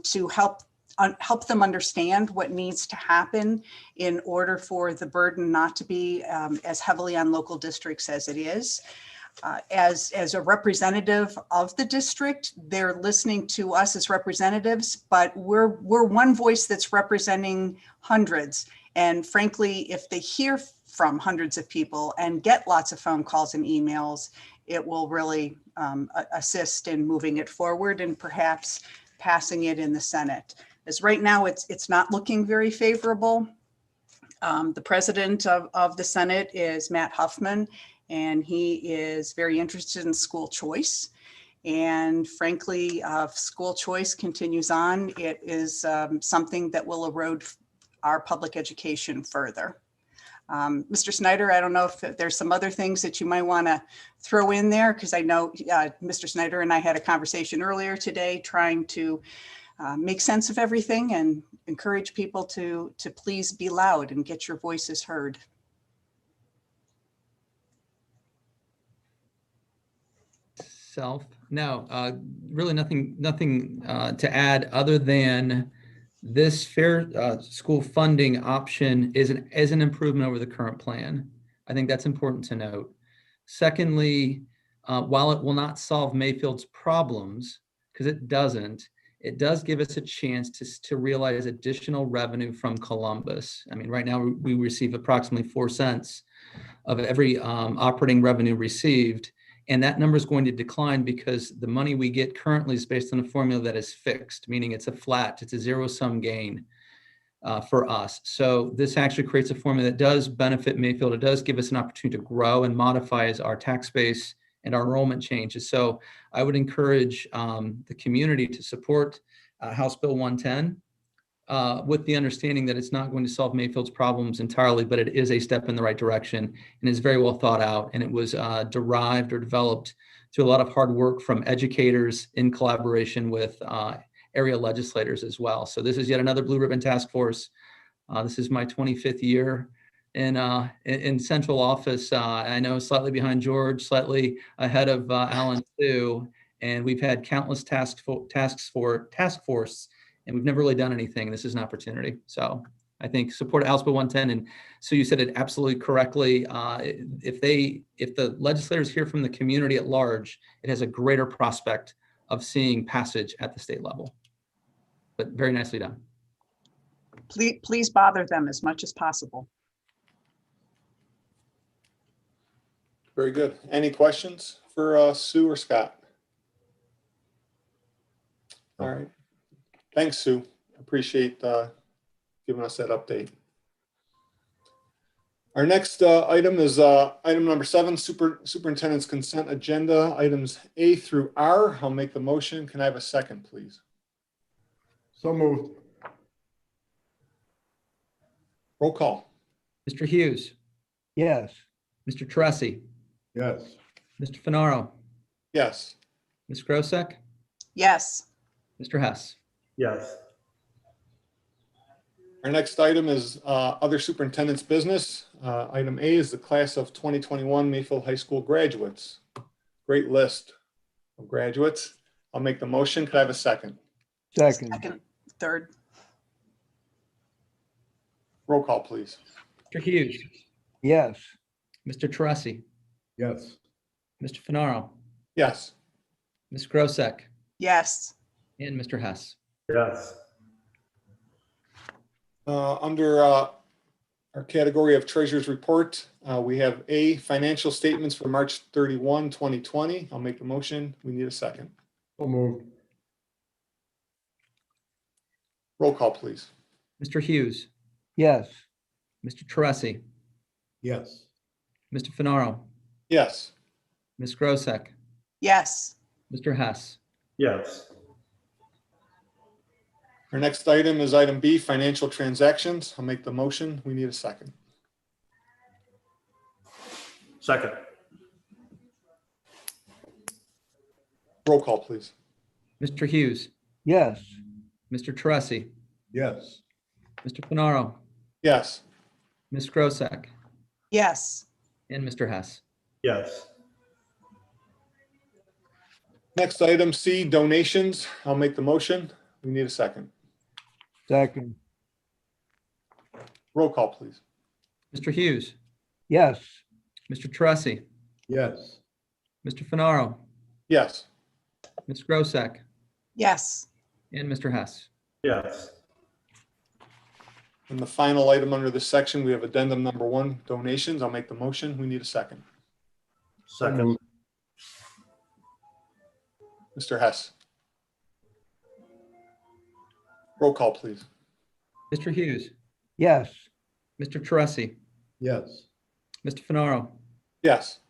to help them understand what needs to happen in order for the burden not to be as heavily on local districts as it is. As a representative of the district, they're listening to us as representatives, but we're one voice that's representing hundreds. And frankly, if they hear from hundreds of people and get lots of phone calls and emails, it will really assist in moving it forward and perhaps passing it in the Senate. As right now, it's not looking very favorable. The president of the Senate is Matt Huffman, and he is very interested in school choice. And frankly, if school choice continues on, it is something that will erode our public education further. Mr. Snyder, I don't know if there's some other things that you might want to throw in there, because I know Mr. Snyder and I had a conversation earlier today trying to make sense of everything and encourage people to please be loud and get your voices heard. No, really nothing to add other than this fair school funding option is an improvement over the current plan. I think that's important to note. Secondly, while it will not solve Mayfield's problems, because it does give us a chance to realize additional revenue from Columbus. I mean, right now we receive approximately 4 cents of every operating revenue received. And that number is going to decline because the money we get currently is based on a formula that is fixed, meaning it's a zero-sum gain for us. So this actually creates a formula that does benefit Mayfield. It does give us an opportunity to grow and modify as our tax base and our enrollment changes. So I would encourage the community to support House Bill 110, with the understanding that it's not going to solve Mayfield's problems entirely, but it is a step in the right direction and is very well thought out. And it was derived or developed through a lot of hard work from educators in collaboration with area legislators as well. So this is yet another Blue Ribbon Task Force. This is my 25th year in central office. I know slightly behind George, slightly ahead of Alan too. And we've had countless task force, and we've never really done anything. This is an opportunity. So I think support House Bill 110. And so you said it absolutely correctly. If the legislators hear from the community at large, it has a greater prospect of seeing passage at the state level. But very nicely done. Please bother them as much as possible. Very good. Any questions for Sue or Scott? All right. Thanks, Sue. Appreciate giving us that update. Our next item is item number 7, Superintendent's Consent Agenda, items A through R. I'll make the motion. Can I have a second, please? So moved. Roll call. Mr. Hughes, Yes. Mr. Teresi, Yes. Mr. Finaro, Yes. Ms. Grosek, Yes. Mr. Hess. Yes. Our next item is other superintendent's business. Item A is the class of 2021 Mayfield High School graduates. Great list of graduates. I'll make the motion. Could I have a second? Second. Second, third. Roll call, please. Mr. Hughes, Yes. Mr. Teresi, Yes. Mr. Finaro, Yes. Ms. Grosek, Yes. and Mr. Hess. Yes. Under our category of Treasurer's Report, we have A, financial statements for March 31, 2020. I'll make the motion. We need a second. So moved. Roll call, please. Mr. Hughes, Yes. Mr. Teresi, Yes. Mr. Finaro, Yes. Ms. Grosek, Yes. Mr. Hess. Yes. Our next item is item B, financial transactions. I'll make the motion. We need a second. Second. Roll call, please. Mr. Hughes, Yes. Mr. Teresi, Yes. Mr. Finaro, Yes. Ms. Grosek, Yes. and Mr. Hess. Yes. Next item C, donations. I'll make the motion. We need a second. Second. Roll call, please. Mr. Hughes, Yes. Mr. Teresi, Yes. Mr. Finaro, Yes. Ms. Grosek, Yes. and Mr. Hess. Yes. And the final item under this section, we have addendum number 1, donations. I'll make the motion. We need a second. Second. Mr. Hess. Roll call, please. Mr. Hughes, Yes. Mr. Teresi, Yes. Mr. Finaro, Yes.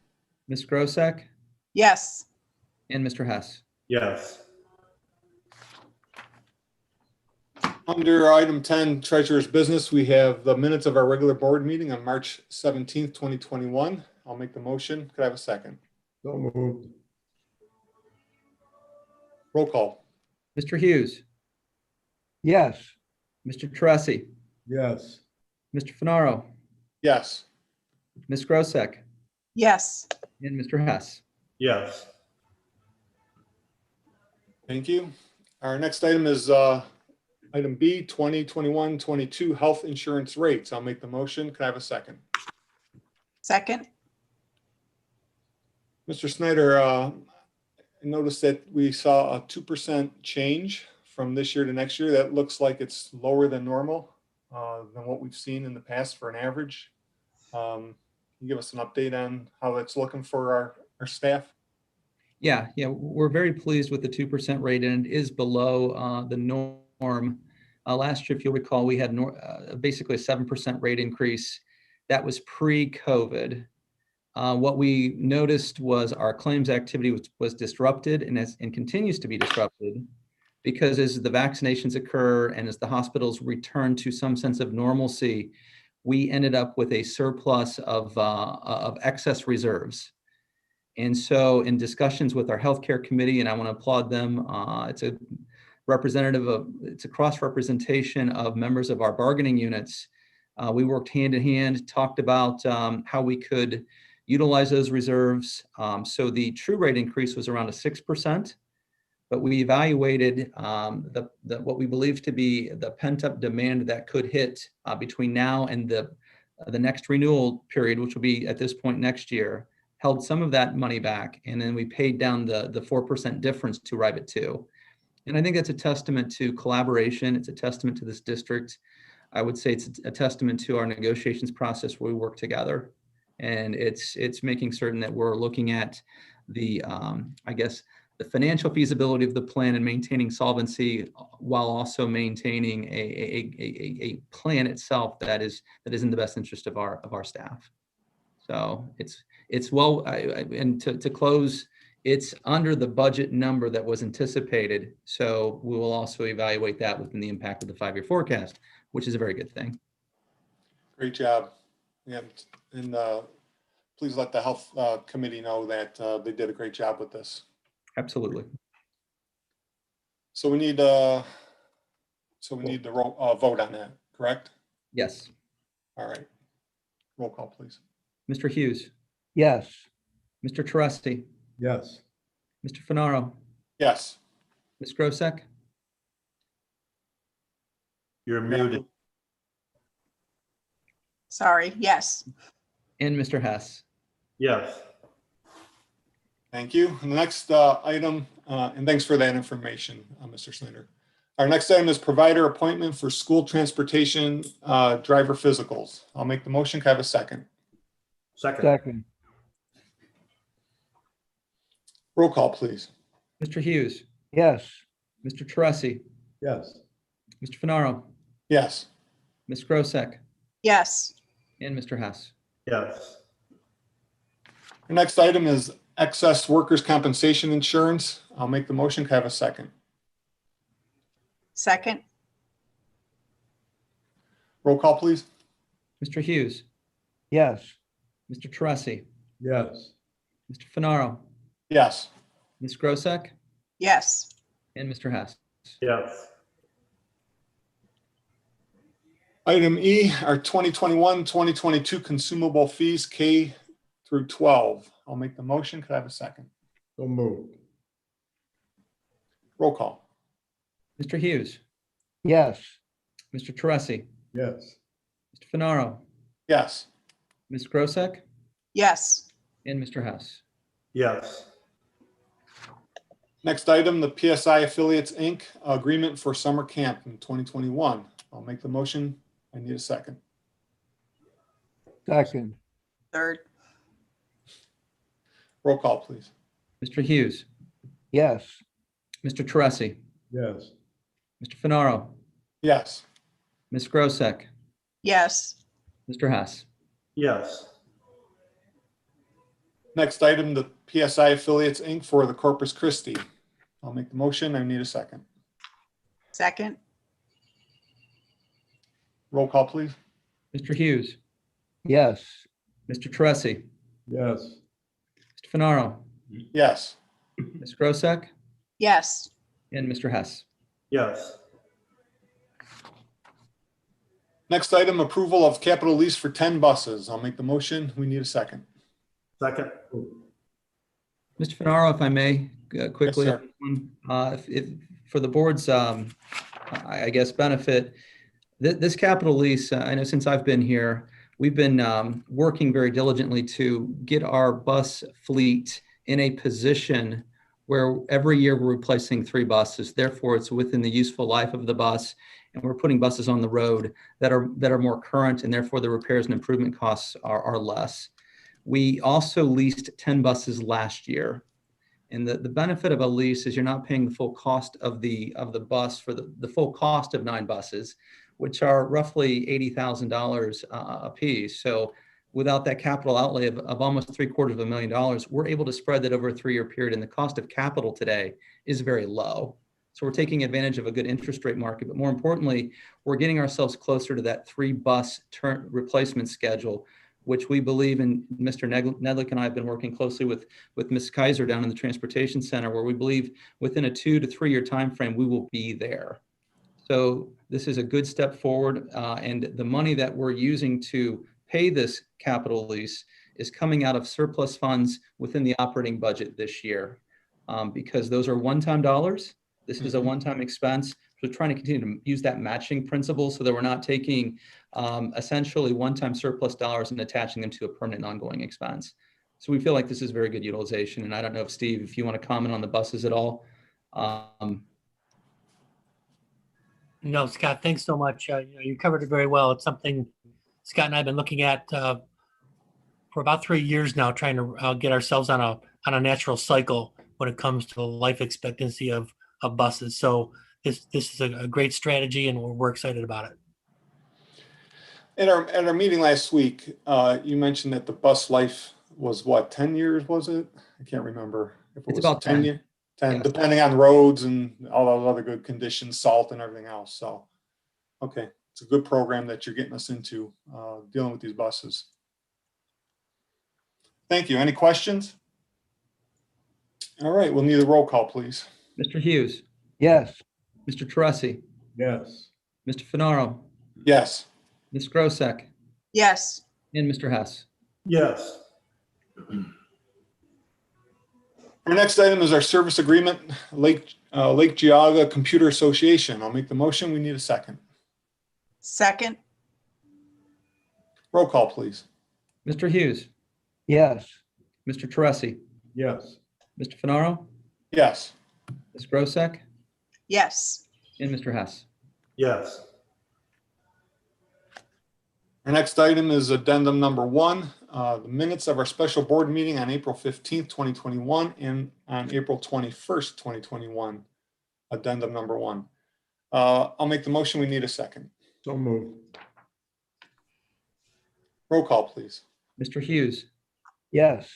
Ms. Grosek, Yes. and Mr. Hess. Yes. Under item 10, treasurer's business, we have the minutes of our regular board meeting on March 17th, 2021. I'll make the motion. Could I have a second? So moved. Roll call. Mr. Hughes, Yes. Mr. Teresi, Yes. Mr. Finaro, Yes. Ms. Grosek, Yes. and Mr. Hess. Yes. Thank you. Our next item is item B, 2021-22 health insurance rates. I'll make the motion. Could I have a second? Second. Mr. Snyder, I noticed that we saw a 2% change from this year to next year. That looks like it's lower than normal, than what we've seen in the past for an average. Can you give us an update on how it's looking for our staff? Yeah, we're very pleased with the 2% rate, and it is below the norm. Last year, if you'll recall, we had basically a 7% rate increase. That was pre-COVID. What we noticed was our claims activity was disrupted and continues to be disrupted because as the vaccinations occur and as the hospitals return to some sense of normalcy, we ended up with a surplus of excess reserves. And so in discussions with our healthcare committee, and I want to applaud them, it's a cross representation of members of our bargaining units. We worked hand in hand, talked about how we could utilize those reserves. So the true rate increase was around a 6%, but we evaluated what we believe to be the pent-up demand that could hit between now and the next renewal period, which will be at this point next year, held some of that money back, and then we paid down the 4% difference to arrive at 2. And I think that's a testament to collaboration. It's a testament to this district. I would say it's a testament to our negotiations process where we work together. And it's making certain that we're looking at the, the financial feasibility of the plan and maintaining solvency while also maintaining a plan itself that is in the best interest of our staff. So it's well, and to close, it's under the budget number that was anticipated. So we will also evaluate that within the impact of the 5-year forecast, which is a very good thing. Great job. Yeah, and please let the health committee know that they did a great job with this. Absolutely. So we need the vote on that, correct? Yes. All right. Roll call, please. Mr. Hughes, yes, Mr. Teresi, Yes. Mr. Finaro, Yes. Ms. Grosek, You're muted. Sorry, yes. and Mr. Hess. Yes. Thank you. And the next item, and thanks for that information, Mr. Slater. Our next item is provider appointment for school transportation driver physicals. I'll make the motion. Can I have a second? second, Roll call, please. Mr. Hughes, yes, Mr. Teresi, Yes. Mr. Finaro, Yes. Ms. Grosek, Yes. and Mr. Hess. Yes. Our next item is excess workers' compensation insurance. I'll make the motion. Can I have a second? Second, Roll call, please. Mr. Hughes, yes, Mr. Teresi, Yes. Mr. Finaro, Yes. Ms. Grosek, yes. and Mr. Hess. Yes. Item E, our 2021-2022 consumable fees K through 12. I'll make the motion. Could I have a second? So moved. Roll call. Mr. Hughes, yes, Mr. Teresi, Yes. Mr. Finaro, Yes. Ms. Grosek, Yes. and Mr. Hess. Yes. Next item, the PSI Affiliates, Inc. agreement for summer camp in 2021. I'll make the motion. I need a second. second, Third, Roll call, please. Mr. Hughes, yes, Mr. Teresi, Yes. Mr. Finaro, Yes. Ms. Grosek, yes. Mr. Hess. Yes. Next item, the PSI Affiliates, Inc. for the Corpus Christi. I'll make the motion. I need a second. Second, Roll call, please. Mr. Hughes, yes, Mr. Teresi, Yes. Mr. Finaro, Yes. Ms. Grosek, yes. and Mr. Hess. Yes. Next item, approval of capital lease for 10 buses. I'll make the motion. We need a second. Second. Mr. Finaro, if I may, quickly, Yes, if for the board's, I guess, benefit, this capital lease, I know since I've been here, we've been working very diligently to get our bus fleet in a position where every year we're replacing 3 buses. Therefore, it's within the useful life of the bus, and we're putting buses on the road that are more current, and therefore the repairs and improvement costs are less. We also leased 10 buses last year. And the benefit of a lease is you're not paying the full cost of the bus for the full cost of 9 buses, which are roughly $80,000 a piece. So without that capital outlay of almost $750,000, we're able to spread that over a 3-year period. And the cost of capital today is very low. So we're taking advantage of a good interest rate market, but more importantly, we're getting ourselves closer to that 3-bus turn replacement schedule, which we believe, and Mr. Nedlick and I have been working closely with Ms. Kaiser down in the Transportation Center, where we believe within a 2 to 3 year timeframe, we will be there. So this is a good step forward, and the money that we're using to pay this capital lease is coming out of surplus funds within the operating budget this year, because those are one-time dollars. This is a one-time expense. We're trying to continue to use that matching principle so that we're not taking essentially one-time surplus dollars and attaching them to a permanent ongoing expense. So we feel like this is very good utilization. And I don't know if Steve, if you want to comment on the buses at all. No, Scott, thanks so much. You covered it very well. It's something Scott and I have been looking at for about 3 years now, trying to get ourselves on a natural cycle when it comes to the life expectancy of buses. So this is a great strategy, and we're excited about it. At our meeting last week, you mentioned that the bus life was what, 10 years, was it? I can't remember. If it It's was about 10. 10, Yes. depending on roads and all those other good conditions, salt and everything else. So, okay, it's a good program that you're getting us into, dealing with these buses. Thank you. Any questions? All right, we'll need a roll call, please. Mr. Hughes, Yes. Mr. Teresi, Yes. Mr. Finaro, Yes. Ms. Grosek, Yes. and Mr. Hess. Yes. Our next item is our service agreement, Lake Geauga Computer Association. I'll make the motion. We need a second. Second. Roll call, please. Mr. Hughes, Yes. Mr. Teresi, Yes. Mr. Finaro, Yes. Ms. Grosek, Yes. and Mr. Hess. Yes. Our next item is addendum number 1, the minutes of our special board meeting on April 15th, 2021 and on April 21st, 2021. Addendum number 1. I'll make the motion. We need a second. So moved. Roll call, please. Mr. Hughes, Yes.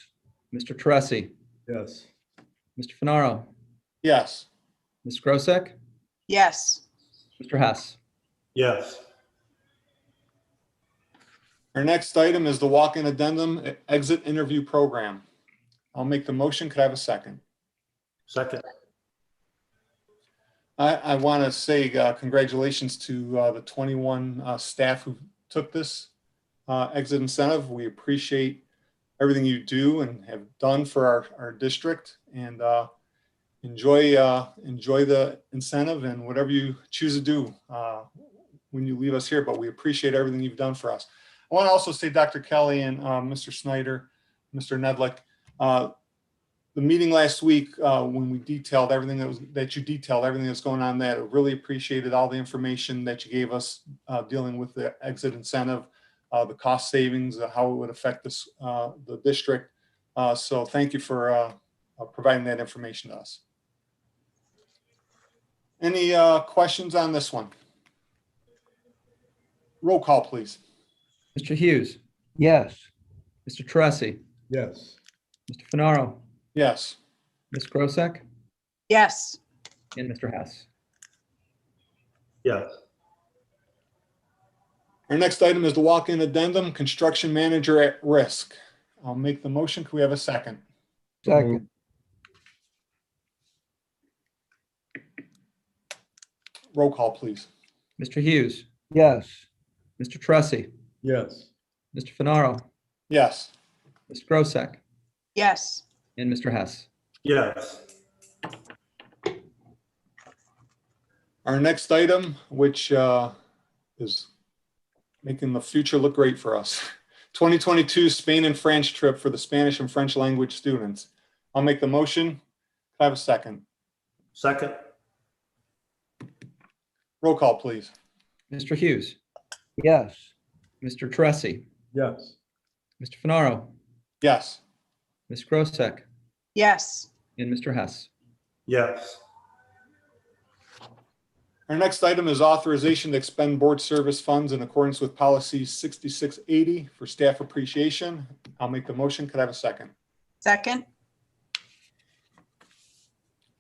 Mr. Teresi, Yes. Mr. Finaro, Yes. Ms. Grosek, Yes. Mr. Hess. Yes. Our next item is the walk-in addendum exit interview program. I'll make the motion. Could I have a second? Second. I want to say congratulations to the 21 staff who took this exit incentive. We appreciate everything you do and have done for our district, and enjoy the incentive and whatever you choose to do when you leave us here. But we appreciate everything you've done for us. I want to also say, Dr. Kelly and Mr. Snyder, Mr. Nedlick, the meeting last week when we detailed everything that you detailed everything that's going on there, I really appreciated all the information that you gave us dealing with the exit incentive, the cost savings, how it would affect this the district. So thank you for providing that information to us. Any questions on this one? Roll call, please. Mr. Hughes, Yes. Mr. Teresi, Yes. Mr. Finaro, Yes. Ms. Grosek, Yes. and Mr. Hess. Yes. Our next item is the walk-in addendum, construction manager at risk. I'll make the motion. Can we have a second? Second. Roll call, please. Mr. Hughes, Yes. Mr. Teresi, Yes. Mr. Finaro, Yes. Ms. Grosek, Yes. and Mr. Hess. Yes. Our next item, which is making the future look great for us. 2022 Spain and French trip for the Spanish and French language students. I'll make the motion. Can I have a second? Second. Roll call, please. Mr. Hughes, Yes. Mr. Teresi, Yes. Mr. Finaro, Yes. Ms. Grosek, Yes. and Mr. Hess. Yes. Our next item is authorization to expend board service funds in accordance with policy 6680 for staff appreciation. I'll make the motion. Could I have a second? Second.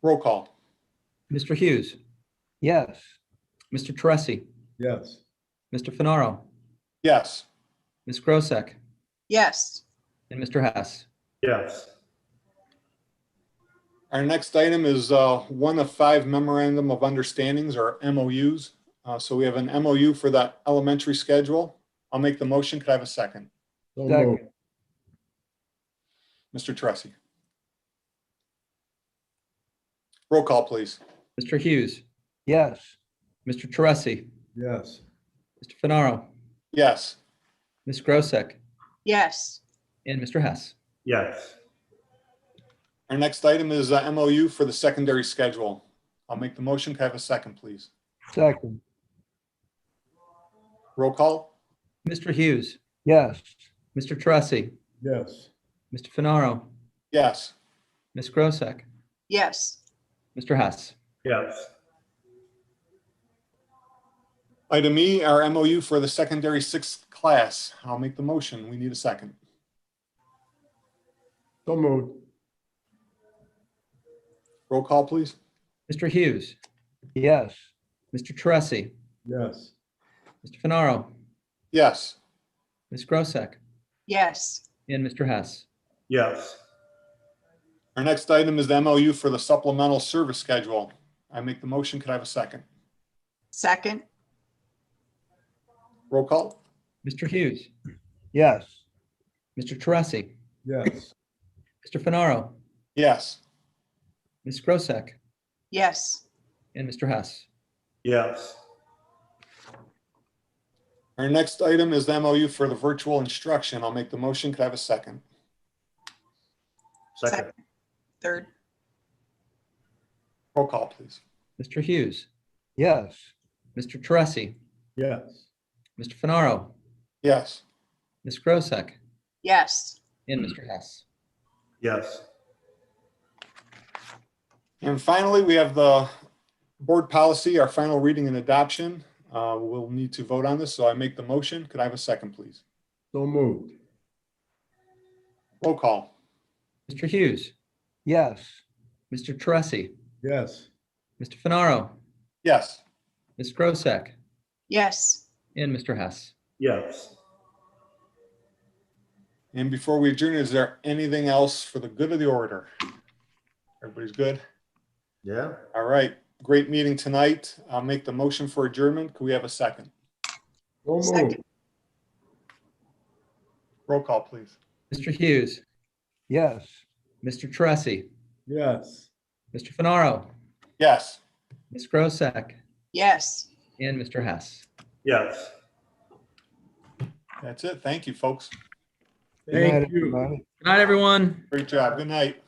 Roll call. Mr. Hughes, Yes. Mr. Teresi, Yes. Mr. Finaro, Yes. Ms. Grosek, Yes. and Mr. Hess. Yes. Our next item is one of 5 memorandum of understandings, or MOUs. So we have an MOU for the elementary schedule. I'll make the motion. Could I have a second? So Second. moved. Mr. Teresi. Roll call, please. Mr. Hughes, Yes. Mr. Teresi, Yes. Mr. Finaro, Yes. Ms. Grosek, Yes. and Mr. Hess. Yes. Our next item is MOU for the secondary schedule. I'll make the motion. Could I have a second, please? Second. Roll call. Mr. Hughes, Yes. Mr. Teresi, Yes. Mr. Finaro, Yes. Ms. Grosek, Yes. Mr. Hess. Yes. Item E, our MOU for the secondary 6th class. I'll make the motion. We need a second. So moved. Roll call, please. Mr. Hughes, Yes. Mr. Teresi, Yes. Mr. Finaro, Yes. Ms. Grosek, Yes. and Mr. Hess. Yes. Our next item is the MOU for the supplemental service schedule. I make the motion. Could I have a second? Second. Roll call. Mr. Hughes, Yes. Mr. Teresi, Yes. Mr. Finaro, Yes. Ms. Grosek, Yes. and Mr. Hess. Yes. Our next item is the MOU for the virtual instruction. I'll make the motion. Could I have a second? Second. Third. Roll call, please. Mr. Hughes, Yes. Mr. Teresi, Yes. Mr. Finaro, Yes. Ms. Grosek, Yes. and Mr. Hess. Yes. And finally, we have the board policy, our final reading and adoption. We'll need to vote on this, so I make the motion. Could I have a second, please? So moved. Roll call. Mr. Hughes, Yes. Mr. Teresi, Yes. Mr. Finaro, Yes. Ms. Grosek, Yes. and Mr. Hess. Yes. And before we adjourn, is there anything else for the good of the order? Everybody's good? Yeah. All right. Great meeting tonight. I'll make the motion for adjournment. Could we have a second? So moved. Second. Roll call, please. Mr. Hughes, Yes. Mr. Teresi, Yes. Mr. Finaro, Yes. Ms. Grosek, Yes. and Mr. Hess. Yes. That's it. Thank you, folks. Good night, Thank you. everybody. Good night, everyone. Great job. Good night.